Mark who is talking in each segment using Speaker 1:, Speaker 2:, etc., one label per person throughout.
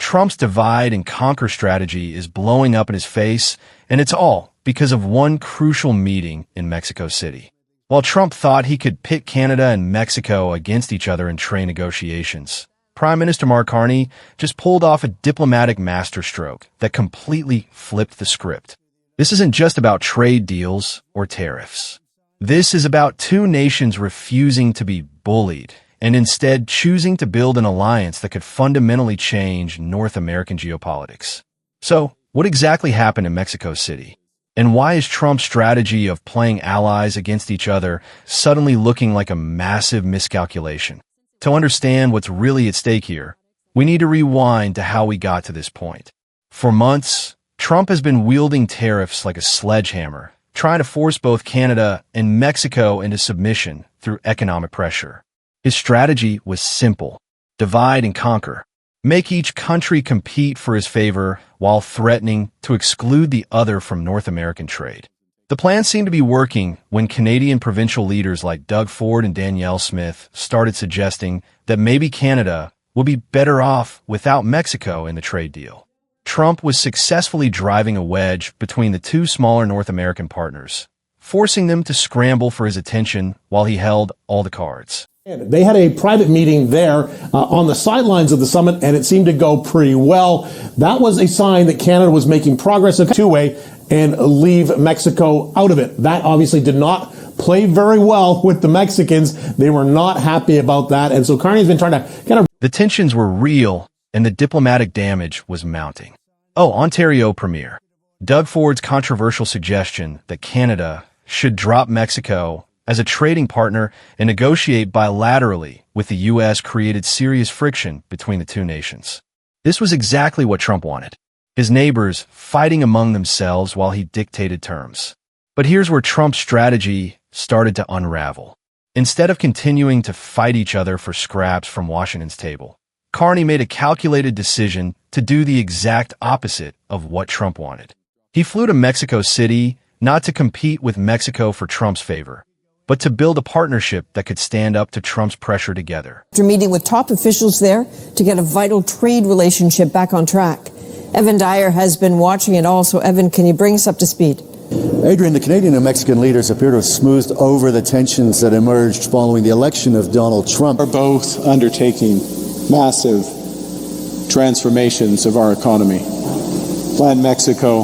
Speaker 1: Trump's divide and conquer strategy is blowing up in his face, and it's all because of one crucial meeting in Mexico City. While Trump thought he could pit Canada and Mexico against each other in trade negotiations, Prime Minister Mark Carney just pulled off a diplomatic masterstroke that completely flipped the script. This isn't just about trade deals or tariffs. This is about two nations refusing to be bullied and instead choosing to build an alliance that could fundamentally change North American geopolitics. So, what exactly happened in Mexico City? And why is Trump's strategy of playing allies against each other suddenly looking like a massive miscalculation? To understand what's really at stake here, we need to rewind to how we got to this point. For months, Trump has been wielding tariffs like a sledgehammer, trying to force both Canada and Mexico into submission through economic pressure. His strategy was simple: divide and conquer. Make each country compete for his favor while threatening to exclude the other from North American trade. The plan seemed to be working when Canadian provincial leaders like Doug Ford and Danielle Smith started suggesting that maybe Canada would be better off without Mexico in the trade deal. Trump was successfully driving a wedge between the two smaller North American partners, forcing them to scramble for his attention while he held all the cards.
Speaker 2: They had a private meeting there on the sidelines of the summit, and it seemed to go pretty well. That was a sign that Canada was making progress of two-way and leave Mexico out of it. That obviously did not play very well with the Mexicans. They were not happy about that, and so Carney's been trying to kind of...
Speaker 1: The tensions were real, and the diplomatic damage was mounting. Ontario Premier. Doug Ford's controversial suggestion that Canada should drop Mexico as a trading partner and negotiate bilaterally with the U.S. created serious friction between the two nations. This was exactly what Trump wanted: his neighbors fighting among themselves while he dictated terms. But here's where Trump's strategy started to unravel. Instead of continuing to fight each other for scraps from Washington's table, Carney made a calculated decision to do the exact opposite of what Trump wanted. He flew to Mexico City not to compete with Mexico for Trump's favor, but to build a partnership that could stand up to Trump's pressure together.
Speaker 3: After meeting with top officials there to get a vital trade relationship back on track. Evan Dyer has been watching it all. So, Evan, can you bring us up to speed?
Speaker 4: Adrian, the Canadian and Mexican leaders appear to have smoothed over the tensions that emerged following the election of Donald Trump.
Speaker 5: We're both undertaking massive transformations of our economy. Plan Mexico,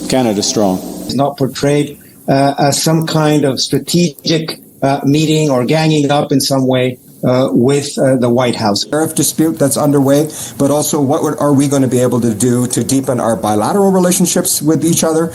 Speaker 5: Canada strong.
Speaker 6: It's not portrayed as some kind of strategic meeting or ganging up in some way with the White House.
Speaker 7: Tariff dispute that's underway, but also what are we going to be able to do to deepen our bilateral relationships with each other?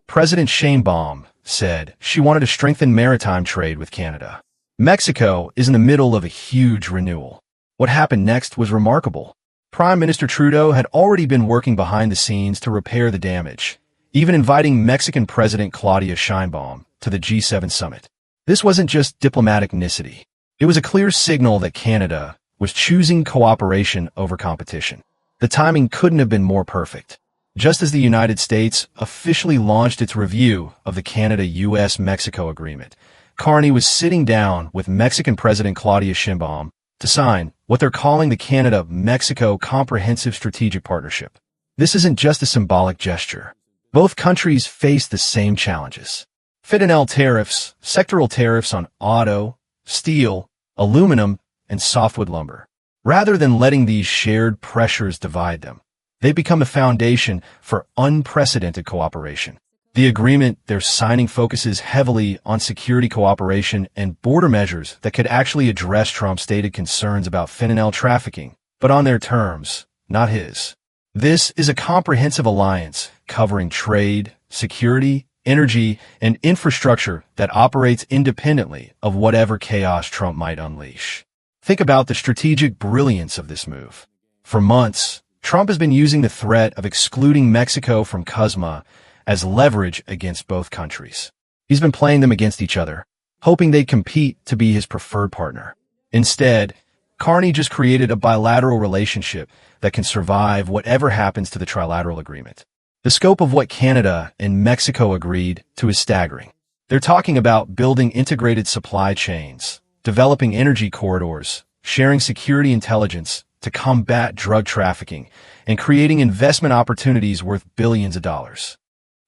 Speaker 1: President Sheinbaum said she wanted to strengthen maritime trade with Canada. Mexico is in the middle of a huge renewal. What happened next was remarkable. Prime Minister Trudeau had already been working behind the scenes to repair the damage, even inviting Mexican President Claudia Sheinbaum to the G7 summit. This wasn't just diplomatic nicety. It was a clear signal that Canada was choosing cooperation over competition. The timing couldn't have been more perfect. Just as the United States officially launched its review of the Canada-US-Mexico agreement, Carney was sitting down with Mexican President Claudia Sheinbaum to sign what they're calling the Canada-Mexico Comprehensive Strategic Partnership. This isn't just a symbolic gesture. Both countries face the same challenges: FIT&L tariffs, sectoral tariffs on auto, steel, aluminum, and softwood lumber. Rather than letting these shared pressures divide them, they become a foundation for unprecedented cooperation. The agreement they're signing focuses heavily on security cooperation and border measures that could actually address Trump's stated concerns about FIT&L trafficking, but on their terms, not his. This is a comprehensive alliance covering trade, security, energy, and infrastructure that operates independently of whatever chaos Trump might unleash. Think about the strategic brilliance of this move. For months, Trump has been using the threat of excluding Mexico from CUSMA as leverage against both countries. He's been playing them against each other, hoping they'd compete to be his preferred partner. Instead, Carney just created a bilateral relationship that can survive whatever happens to the trilateral agreement. The scope of what Canada and Mexico agreed to is staggering. They're talking about building integrated supply chains, developing energy corridors, sharing security intelligence, to combat drug trafficking and creating investment opportunities worth billions of dollars.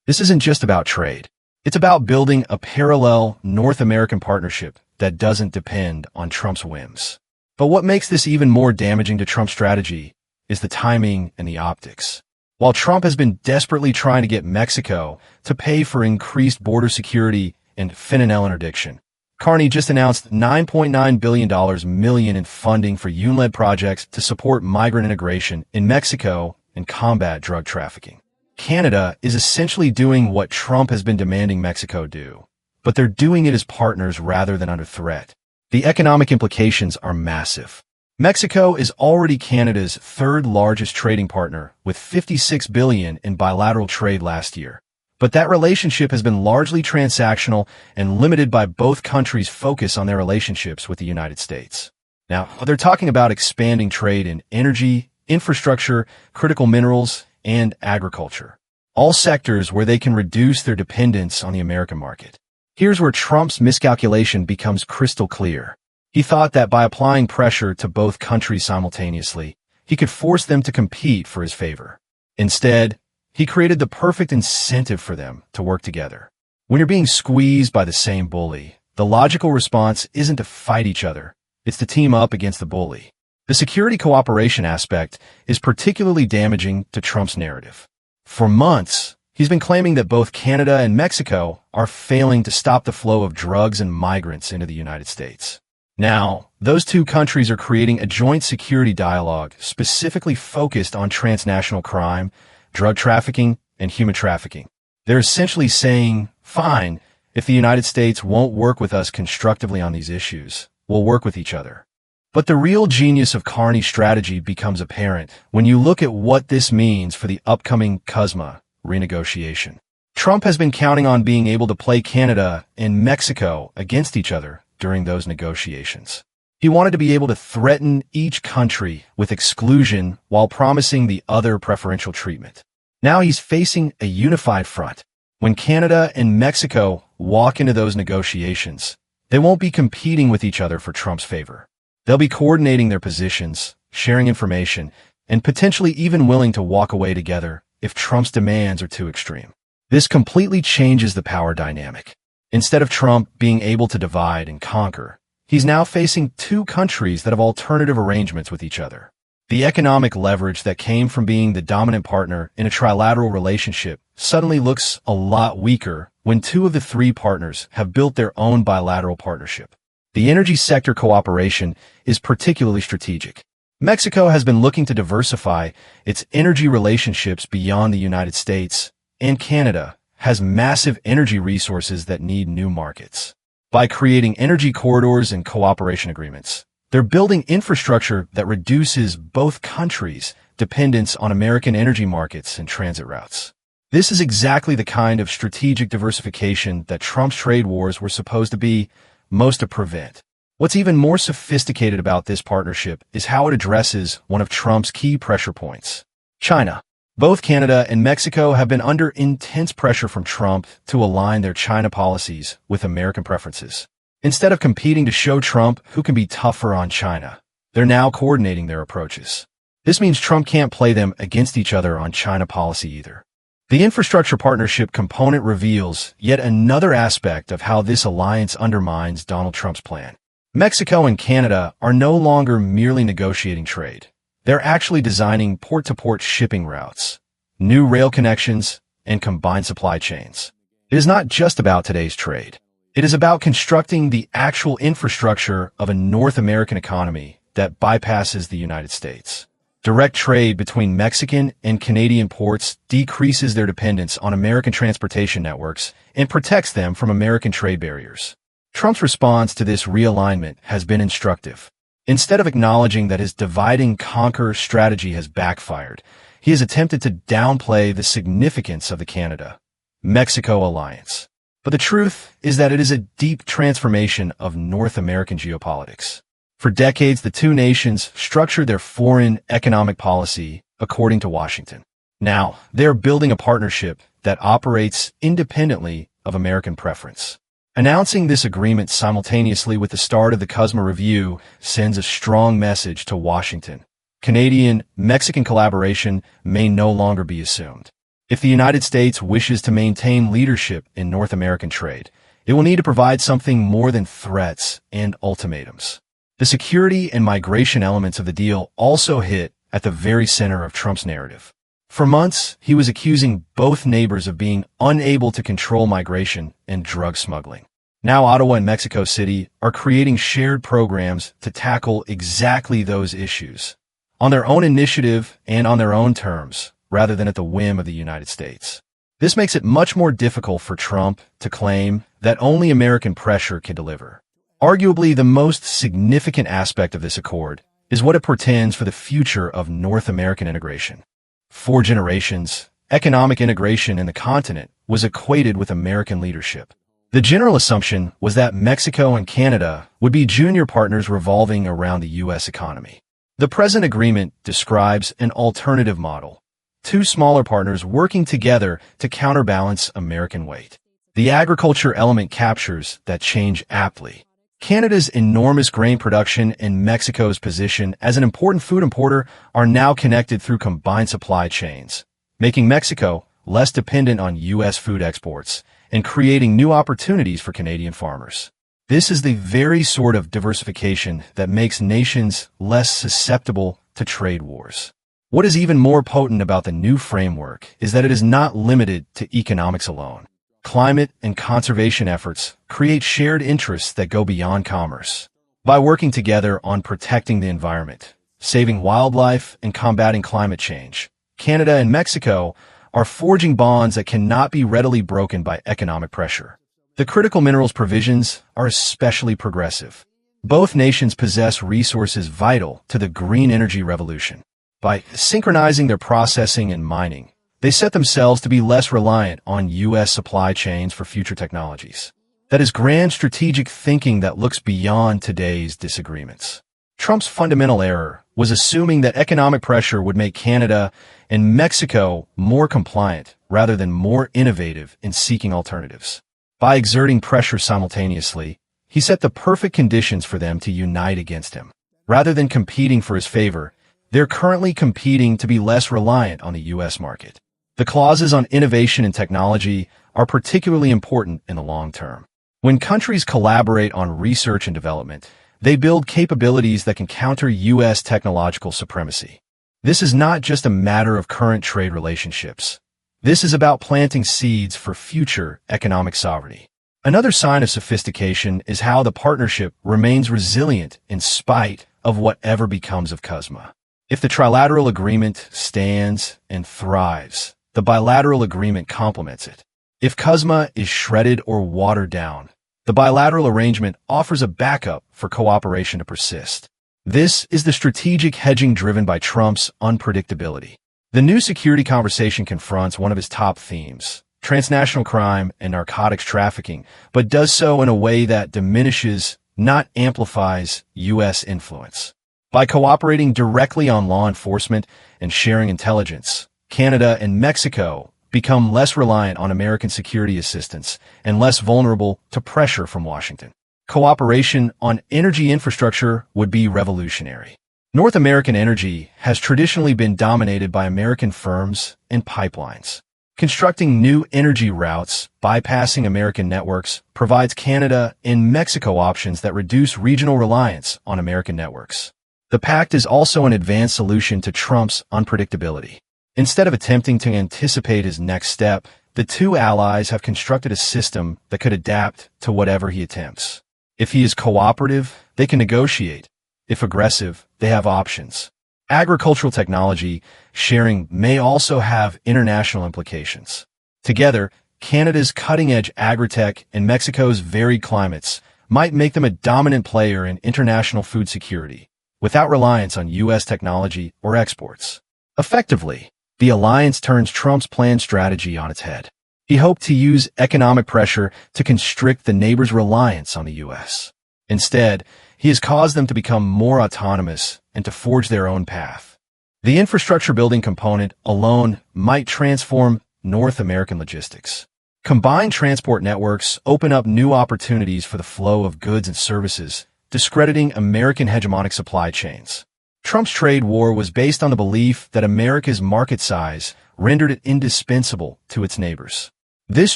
Speaker 1: This isn't just about trade. It's about building a parallel North American partnership that doesn't depend on Trump's whims. But what makes this even more damaging to Trump's strategy is the timing and the optics. While Trump has been desperately trying to get Mexico to pay for increased border security and fentanyl interdiction, Carney just announced $9.9 billion in funding for UN-led projects to support migrant integration in Mexico and combat drug trafficking. Canada is essentially doing what Trump has been demanding Mexico do, but they're doing it as partners rather than under threat. The economic implications are massive. Mexico is already Canada's third largest trading partner with $56 billion in bilateral trade last year. But that relationship has been largely transactional and limited by both countries' focus on their relationships with the United States. Now, they're talking about expanding trade in energy, infrastructure, critical minerals, and agriculture, all sectors where they can reduce their dependence on the American market. Here's where Trump's miscalculation becomes crystal clear. He thought that by applying pressure to both countries simultaneously, he could force them to compete for his favor. Instead, he created the perfect incentive for them to work together. When you're being squeezed by the same bully, the logical response isn't to fight each other, it's to team up against the bully. The security cooperation aspect is particularly damaging to Trump's narrative. For months, he's been claiming that both Canada and Mexico are failing to stop the flow of drugs and migrants into the United States. Now, those two countries are creating a joint security dialogue specifically focused on transnational crime, drug trafficking, and human trafficking. They're essentially saying, fine, if the United States won't work with us constructively on these issues, we'll work with each other. But the real genius of Carney's strategy becomes apparent when you look at what this means for the upcoming CUSMA renegotiation. Trump has been counting on being able to play Canada and Mexico against each other during those negotiations. He wanted to be able to threaten each country with exclusion while promising the other preferential treatment. Now he's facing a unified front. When Canada and Mexico walk into those negotiations, they won't be competing with each other for Trump's favor. They'll be coordinating their positions, sharing information, and potentially even willing to walk away together if Trump's demands are too extreme. This completely changes the power dynamic. Instead of Trump being able to divide and conquer, he's now facing two countries that have alternative arrangements with each other. The economic leverage that came from being the dominant partner in a trilateral relationship suddenly looks a lot weaker when two of the three partners have built their own bilateral partnership. The energy sector cooperation is particularly strategic. Mexico has been looking to diversify its energy relationships beyond the United States, and Canada has massive energy resources that need new markets. By creating energy corridors and cooperation agreements, they're building infrastructure that reduces both countries' dependence on American energy markets and transit routes. This is exactly the kind of strategic diversification that Trump's trade wars were supposed to be most to prevent. What's even more sophisticated about this partnership is how it addresses one of Trump's key pressure points: China. Both Canada and Mexico have been under intense pressure from Trump to align their China policies with American preferences. Instead of competing to show Trump who can be tougher on China, they're now coordinating their approaches. This means Trump can't play them against each other on China policy either. The infrastructure partnership component reveals yet another aspect of how this alliance undermines Donald Trump's plan. Mexico and Canada are no longer merely negotiating trade. They're actually designing port-to-port shipping routes, new rail connections, and combined supply chains. It is not just about today's trade. It is about constructing the actual infrastructure of a North American economy that bypasses the United States. Direct trade between Mexican and Canadian ports decreases their dependence on American transportation networks and protects them from American trade barriers. Trump's response to this realignment has been instructive. Instead of acknowledging that his divide-and-conquer strategy has backfired, he has attempted to downplay the significance of the Canada-Mexico alliance. But the truth is that it is a deep transformation of North American geopolitics. For decades, the two nations structured their foreign economic policy according to Washington. Now, they're building a partnership that operates independently of American preference. Announcing this agreement simultaneously with the start of the CUSMA review sends a strong message to Washington. Canadian-Mexican collaboration may no longer be assumed. If the United States wishes to maintain leadership in North American trade, it will need to provide something more than threats and ultimatums. The security and migration elements of the deal also hit at the very center of Trump's narrative. For months, he was accusing both neighbors of being unable to control migration and drug smuggling. Now Ottawa and Mexico City are creating shared programs to tackle exactly those issues, on their own initiative and on their own terms, rather than at the whim of the United States. This makes it much more difficult for Trump to claim that only American pressure can deliver. Arguably, the most significant aspect of this accord is what it portends for the future of North American integration. For generations, economic integration in the continent was equated with American leadership. The general assumption was that Mexico and Canada would be junior partners revolving around the U.S. economy. The present agreement describes an alternative model, two smaller partners working together to counterbalance American weight. The agriculture element captures that change aptly. Canada's enormous grain production and Mexico's position as an important food importer are now connected through combined supply chains, making Mexico less dependent on U.S. food exports and creating new opportunities for Canadian farmers. This is the very sort of diversification that makes nations less susceptible to trade wars. What is even more potent about the new framework is that it is not limited to economics alone. Climate and conservation efforts create shared interests that go beyond commerce. By working together on protecting the environment, saving wildlife, and combating climate change, Canada and Mexico are forging bonds that cannot be readily broken by economic pressure. The critical minerals provisions are especially progressive. Both nations possess resources vital to the green energy revolution. By synchronizing their processing and mining, they set themselves to be less reliant on U.S. supply chains for future technologies. That is grand strategic thinking that looks beyond today's disagreements. Trump's fundamental error was assuming that economic pressure would make Canada and Mexico more compliant rather than more innovative in seeking alternatives. By exerting pressure simultaneously, he set the perfect conditions for them to unite against him. Rather than competing for his favor, they're currently competing to be less reliant on the U.S. market. The clauses on innovation and technology are particularly important in the long term. When countries collaborate on research and development, they build capabilities that can counter U.S. technological supremacy. This is not just a matter of current trade relationships. This is about planting seeds for future economic sovereignty. Another sign of sophistication is how the partnership remains resilient in spite of whatever becomes of CUSMA. If the trilateral agreement stands and thrives, the bilateral agreement complements it. If CUSMA is shredded or watered down, the bilateral arrangement offers a backup for cooperation to persist. This is the strategic hedging driven by Trump's unpredictability. The new security conversation confronts one of his top themes, transnational crime and narcotics trafficking, but does so in a way that diminishes, not amplifies, U.S. influence. By cooperating directly on law enforcement and sharing intelligence, Canada and Mexico become less reliant on American security assistance and less vulnerable to pressure from Washington. Cooperation on energy infrastructure would be revolutionary. North American energy has traditionally been dominated by American firms and pipelines. Constructing new energy routes, bypassing American networks, provides Canada and Mexico options that reduce regional reliance on American networks. The pact is also an advanced solution to Trump's unpredictability. Instead of attempting to anticipate his next step, the two allies have constructed a system that could adapt to whatever he attempts. If he is cooperative, they can negotiate. If aggressive, they have options. Agricultural technology sharing may also have international implications. Together, Canada's cutting-edge agritech and Mexico's varied climates might make them a dominant player in international food security, without reliance on U.S. technology or exports. Effectively, the alliance turns Trump's planned strategy on its head. He hoped to use economic pressure to constrict the neighbors' reliance on the U.S. Instead, he has caused them to become more autonomous and to forge their own path. The infrastructure building component alone might transform North American logistics. Combined transport networks open up new opportunities for the flow of goods and services, discrediting American hegemonic supply chains. Trump's trade war was based on the belief that America's market size rendered it indispensable to its neighbors. This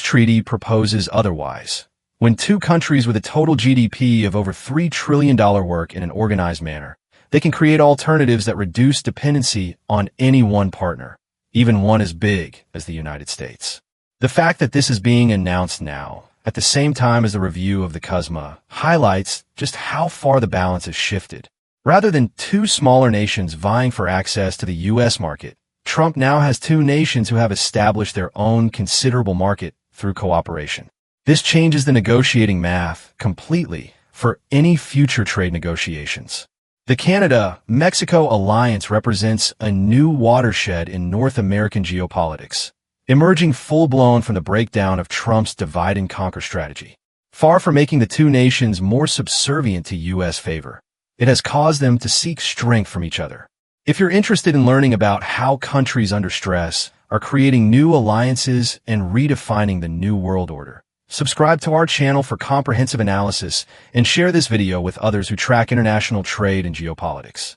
Speaker 1: treaty proposes otherwise. When two countries with a total GDP of over $3 trillion work in an organized manner, they can create alternatives that reduce dependency on any one partner, even one as big as the United States. The fact that this is being announced now, at the same time as the review of the CUSMA, highlights just how far the balance has shifted. Rather than two smaller nations vying for access to the U.S. market, Trump now has two nations who have established their own considerable market through cooperation. This changes the negotiating math completely for any future trade negotiations. The Canada-Mexico alliance represents a new watershed in North American geopolitics, emerging full-blown from the breakdown of Trump's divide-and-conquer strategy. Far from making the two nations more subservient to U.S. favor, it has caused them to seek strength from each other. If you're interested in learning about how countries under stress are creating new alliances and redefining the new world order, subscribe to our channel for comprehensive analysis and share this video with others who track international trade and geopolitics.